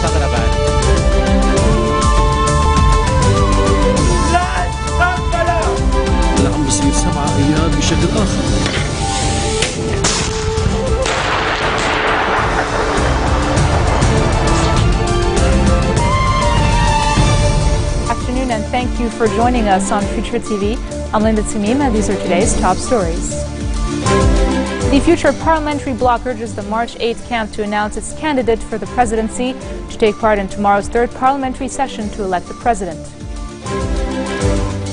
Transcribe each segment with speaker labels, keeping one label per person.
Speaker 1: مستغربات.
Speaker 2: هلا عم بصير 7 ايار بشكل اخر.
Speaker 3: And thank you for joining us on Future TV. I'm Linda Tamim, and these are today's top stories. The Future Parliamentary Bloc urges the March 8th camp to announce its candidate for the presidency to take part in tomorrow's third parliamentary session to elect the president.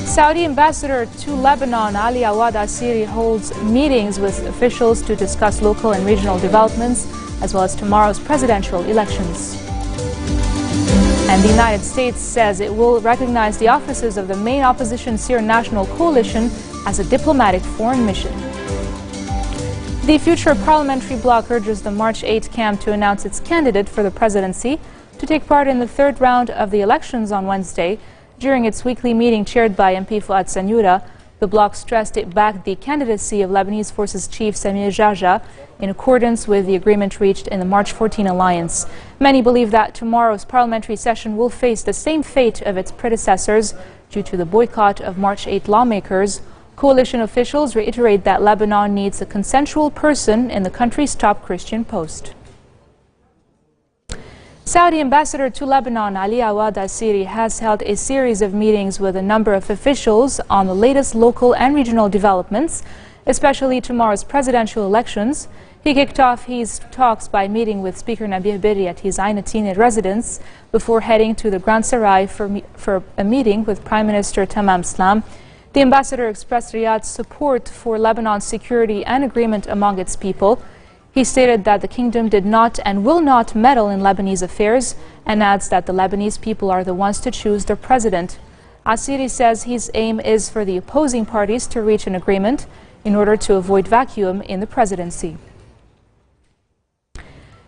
Speaker 3: Saudi ambassador to Lebanon, Ali Awad Asiri, holds meetings with officials to discuss local and regional developments, as well as tomorrow's presidential elections. And the United States says it will recognize the offices of the main opposition Syrian National Coalition as a diplomatic foreign mission. The Future Parliamentary Bloc urges the March 8th camp to announce its candidate for the presidency to take part in the third round of the elections on Wednesday. During its weekly meeting chaired by MP Fouad Sanyura, the bloc stressed it backed the candidacy of Lebanese Forces Chief Samir Jarja in accordance with the agreement reached in the March 14 alliance. Many believe that tomorrow's parliamentary session will face the same fate of its predecessors due to the boycott of March 8 lawmakers. Coalition officials reiterate that Lebanon needs a consensual person in the country's top Christian post. Saudi ambassador to Lebanon, Ali Awad Asiri, has held a series of meetings with a number of officials on the latest local and regional developments, especially tomorrow's presidential elections. He kicked off his talks by meeting with Speaker Nabih Berri at his Ain Atine residence before heading to the Grand Sarai for a meeting with Prime Minister Tamam Islam. The ambassador expressed Riyadh's support for Lebanon's security and agreement among its people. He stated that the kingdom did not and will not meddle in Lebanese affairs and adds that the Lebanese people are the ones to choose their president. Asiri says his aim is for the opposing parties to reach an agreement in order to avoid vacuum in the presidency.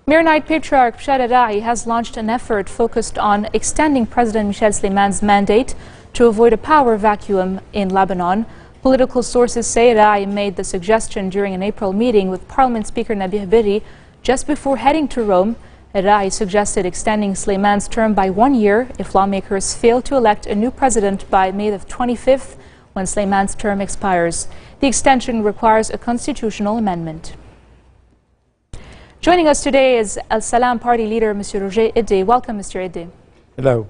Speaker 3: Maronite patriarch Bashar al-Ra'i has launched an effort focused on extending President Michel Sleiman's mandate to avoid a power vacuum in Lebanon. Political sources say Ra'i made the suggestion during an April meeting with Parliament Speaker Nabih Berri just before heading to Rome. Ra'i suggested extending Sleiman's term by 1 year if lawmakers fail to elect a new president by May the 25th, when Sleiman's term expires. The extension requires a constitutional amendment. Joining us today is Al Salam party leader, Mr. Roger Idde. Welcome, Mr. Idde.
Speaker 4: Hello.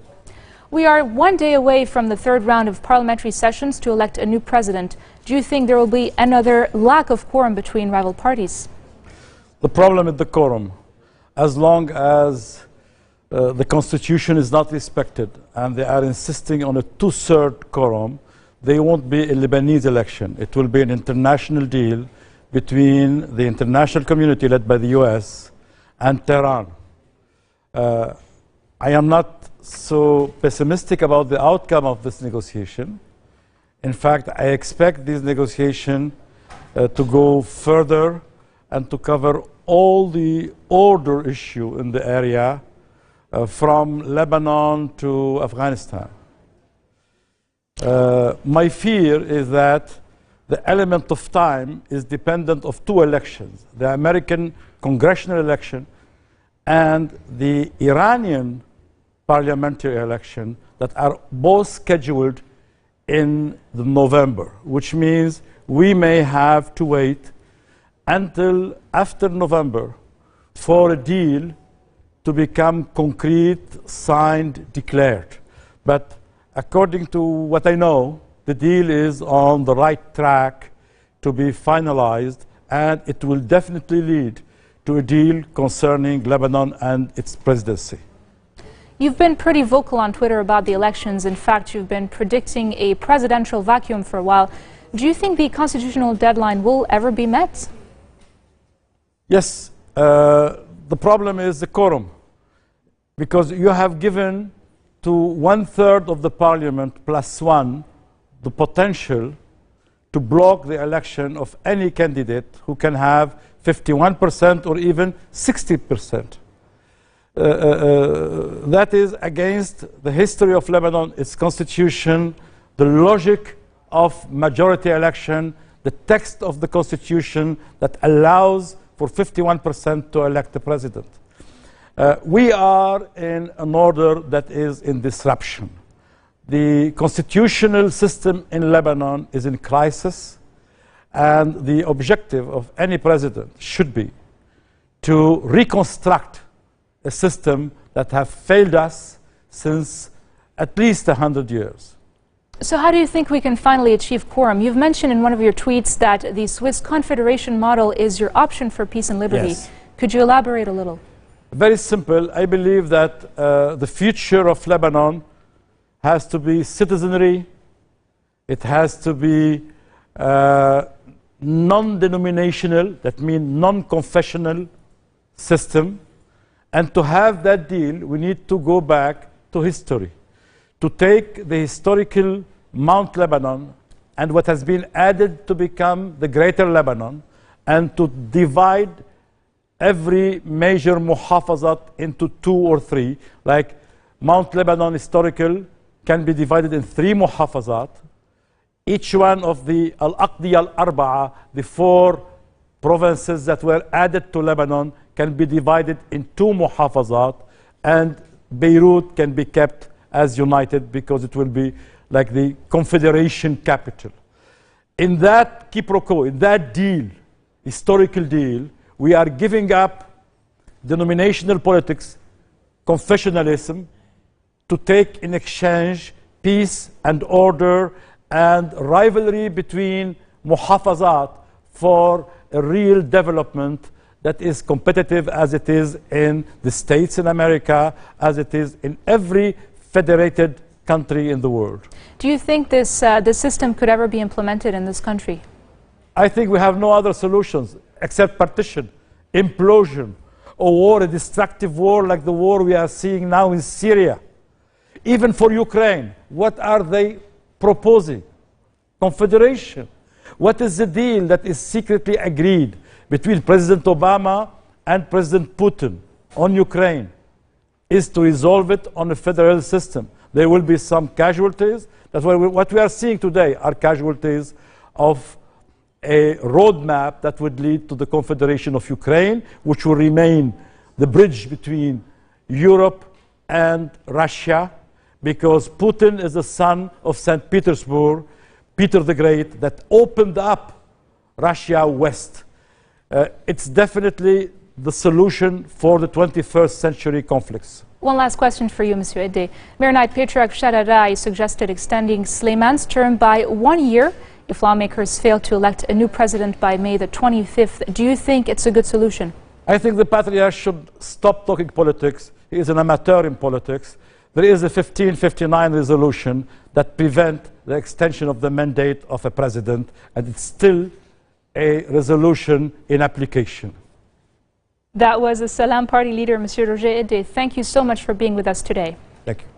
Speaker 3: We are 1 day away from the third round of parliamentary sessions to elect a new president. Do you think there will be another lack of quorum between rival parties?
Speaker 4: The problem is the quorum. As long as the constitution is not respected and they are insisting on a 2/3 quorum, there won't be a Lebanese election. It will be an international deal between the international community led by the US and Tehran. I am not so pessimistic about the outcome of this negotiation. In fact, I expect this negotiation to go further and to cover all the order issue in the area from Lebanon to Afghanistan. My fear is that the element of time is dependent of 2 elections, the American congressional election and the Iranian parliamentary election that are both scheduled in November, which means we may have to wait until after November for a deal to become concrete, signed, declared. But according to what I know, the deal is on the right track to be finalized, and it will definitely lead to a deal concerning Lebanon and its presidency.
Speaker 3: You've been pretty vocal on Twitter about the elections. In fact, you've been predicting a presidential vacuum for a while. Do you think the constitutional deadline will ever be met?
Speaker 4: Yes. The problem is the quorum, because you have given to 1/3 of the parliament +1 the potential to block the election of any candidate who can have 51% or even 60%. That is against the history of Lebanon, its constitution, the logic of majority election, the text of the constitution that allows for 51% to elect the president. We are in an order that is in disruption. The constitutional system in Lebanon is in crisis, and the objective of any president should be to reconstruct a system that has failed us since at least 100 years.
Speaker 3: So how do you think we can finally achieve quorum? You've mentioned in one of your tweets that the Swiss Confederation model is your option for peace and liberty.
Speaker 4: Yes.
Speaker 3: Could you elaborate a little?
Speaker 4: Very simple. I believe that the future of Lebanon has to be citizenry. It has to be non-denominational, that means non-confessional system. And to have that deal, we need to go back to history, to take the historical Mount Lebanon and what has been added to become the Greater Lebanon, and to divide every major muhafazat into 2 or 3. Like Mount Lebanon historical can be divided in 3 muhafazat. Each one of the Al-Aqdiya Al-Arba'a, the 4 provinces that were added to Lebanon, can be divided in 2 muhafazat, and Beirut can be kept as united because it will be like the confederation capital. In that quiproquo, in that deal, historical deal, we are giving up denominational politics, confessionalism, to take in exchange peace and order and rivalry between muhafazat for a real development that is competitive as it is in the States in America, as it is in every federated country in the world.
Speaker 3: Do you think this system could ever be implemented in this country?
Speaker 4: I think we have no other solutions except partition, implosion, or war, a destructive war like the war we are seeing now in Syria. Even for Ukraine, what are they proposing? Confederation. What is the deal that is secretly agreed between President Obama and President Putin on Ukraine? Is to resolve it on a federal system. There will be some casualties. That's why what we are seeing today are casualties of a roadmap that would lead to the Confederation of Ukraine, which will remain the bridge between Europe and Russia, because Putin is the son of St. Petersburg, Peter the Great, that opened up Russia west. It's definitely the solution for the 21st century conflicts.
Speaker 3: One last question for you, Monsieur Ede. Maronite Patriarch Shararai suggested extending Suleiman's term by 1 year if lawmakers fail to elect a new president by May the 25th. Do you think it's a good solution?
Speaker 4: I think the Patriarch should stop talking politics. He is an amateur in politics. There is a 1559 resolution that prevents the extension of the mandate of a president, and it's still a resolution in application.
Speaker 3: That was the Salam Party leader, Monsieur Roger Ede. Thank you so much for being with us today.
Speaker 4: Thank you.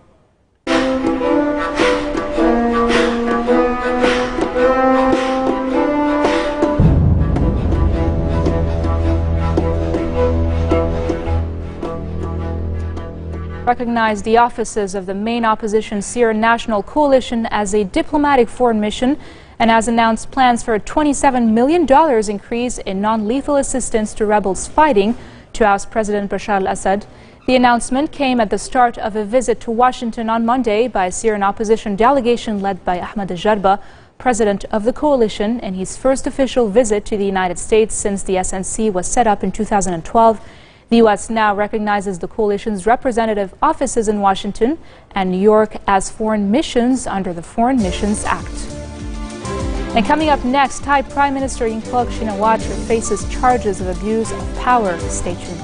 Speaker 3: Recognized the offices of the main opposition Syrian National Coalition as a diplomatic foreign mission, and has announced plans for a $27 million increase in non-lethal assistance to rebels fighting to oust President Bashar al-Assad. The announcement came at the start of a visit to Washington on Monday by a Syrian opposition delegation led by Ahmad al-Jarba, president of the coalition, in his first official visit to the United States since the SNC was set up in 2012. The U.S. now recognizes the coalition's representative offices in Washington and New York as foreign missions under the Foreign Missions Act. And coming up next, Thai Prime Minister Yingluck Shinawatra faces charges of abuse of power. Stay tuned.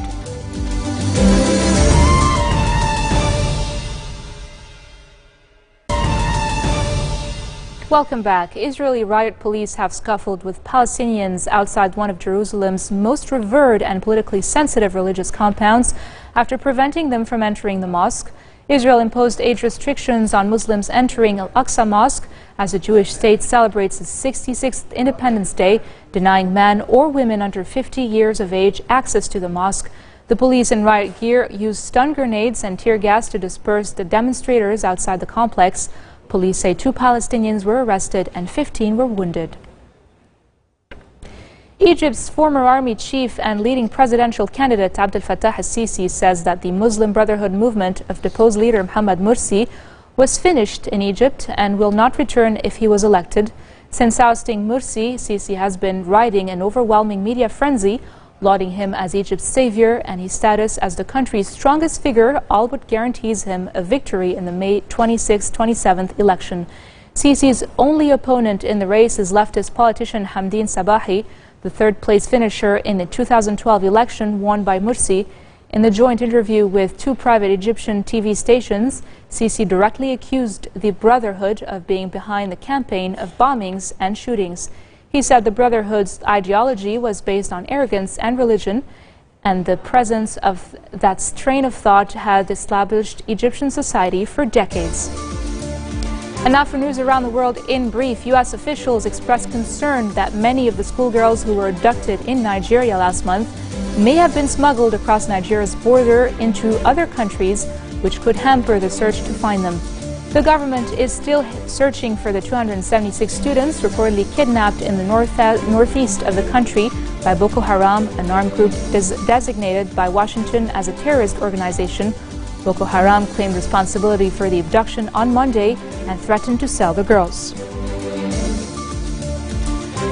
Speaker 3: Welcome back. Israeli riot police have scuffled with Palestinians outside one of Jerusalem's most revered and politically sensitive religious compounds after preventing them from entering the mosque. Israel imposed age restrictions on Muslims entering Al-Aqsa Mosque as the Jewish state celebrates its 66th Independence Day, denying men or women under 50 years of age access to the mosque. The police in riot gear used stun grenades and tear gas to disperse the demonstrators outside the complex. Police say 2 Palestinians were arrested and 15 were wounded. Egypt's former army chief and leading presidential candidate Abdel Fattah al-Sisi says that the Muslim Brotherhood movement of deposed leader Mohamed Morsi was finished in Egypt and will not return if he was elected. Since ousting Morsi, Sisi has been riding an overwhelming media frenzy, lauding him as Egypt's savior and his status as the country's strongest figure, all but guarantees him a victory in the May 26-27th election. Sisi's only opponent in the race is leftist politician Hamdin Sabahi, the third-place finisher in the 2012 election won by Morsi. In the joint interview with two private Egyptian TV stations, Sisi directly accused the Brotherhood of being behind the campaign of bombings and shootings. He said the Brotherhood's ideology was based on arrogance and religion, and the presence of that strain of thought had established Egyptian society for decades. And now for news around the world in brief. U.S. officials expressed concern that many of the schoolgirls who were abducted in Nigeria last month may have been smuggled across Nigeria's border into other countries, which could hamper the search to find them. The government is still searching for the 276 students reportedly kidnapped in the northeast of the country by Boko Haram, an armed group designated by Washington as a terrorist organization. Boko Haram claimed responsibility for the abduction on Monday and threatened to sell the girls.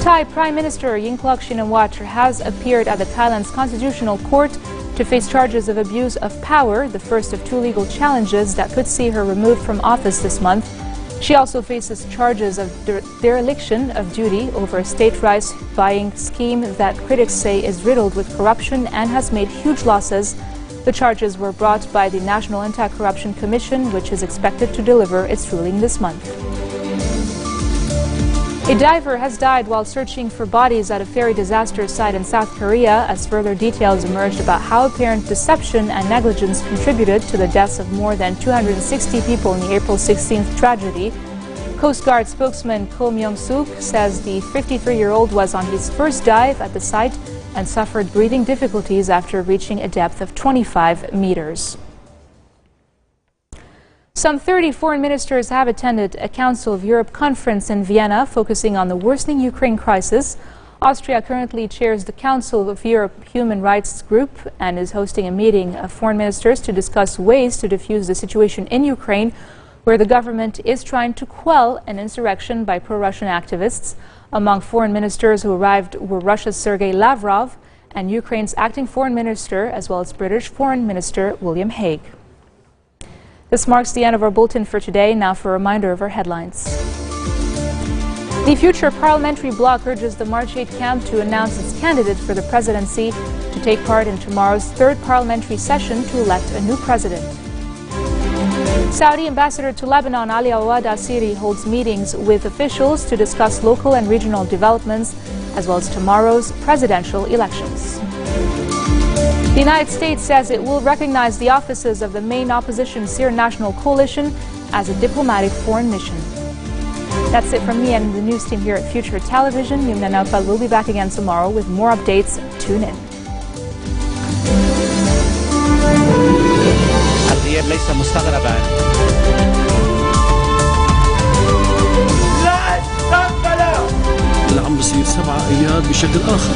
Speaker 3: Thai Prime Minister Yingluck Shinawatra has appeared at the Thailand's Constitutional Court to face charges of abuse of power, the first of two legal challenges that could see her removed from office this month. She also faces charges of dereliction of duty over a state rice buying scheme that critics say is riddled with corruption and has made huge losses. The charges were brought by the National Anti-Corruption Commission, which is expected to deliver its ruling this month. A diver has died while searching for bodies at a ferry disaster site in South Korea, as further details emerged about how apparent deception and negligence contributed to the deaths of more than 260 people in the April 16th tragedy. Coast Guard spokesman Ko Myung-suk says the 53-year-old was on his first dive at the site and suffered breathing difficulties after reaching a depth of 25 meters. Some 30 foreign ministers have attended a Council of Europe conference in Vienna focusing on the worsening Ukraine crisis. Austria currently chairs the Council of Europe Human Rights Group and is hosting a meeting of foreign ministers to discuss ways to defuse the situation in Ukraine, where the government is trying to quell an insurrection by pro-Russian activists. Among foreign ministers who arrived were Russia's Sergei Lavrov and Ukraine's acting foreign minister, as well as British Foreign Minister William Hague. This marks the end of our bulletin for today. Now for a reminder of our headlines. The Future Parliamentary bloc urges the March 8 camp to announce its candidate for the presidency to take part in tomorrow's third parliamentary session to elect a new president. Saudi ambassador to Lebanon Ali Awad Asiri holds meetings with officials to discuss local and regional developments, as well as tomorrow's presidential elections. The United States says it will recognize the offices of the main opposition Syrian National Coalition as a diplomatic foreign mission. That's it from me and the news team here at Future Television. Yumna Naufal will be back again tomorrow with more updates. Tune in.
Speaker 1: الغياب ليس مستغربا.
Speaker 2: اللي عم بصير 7 اياد بشكل اخر.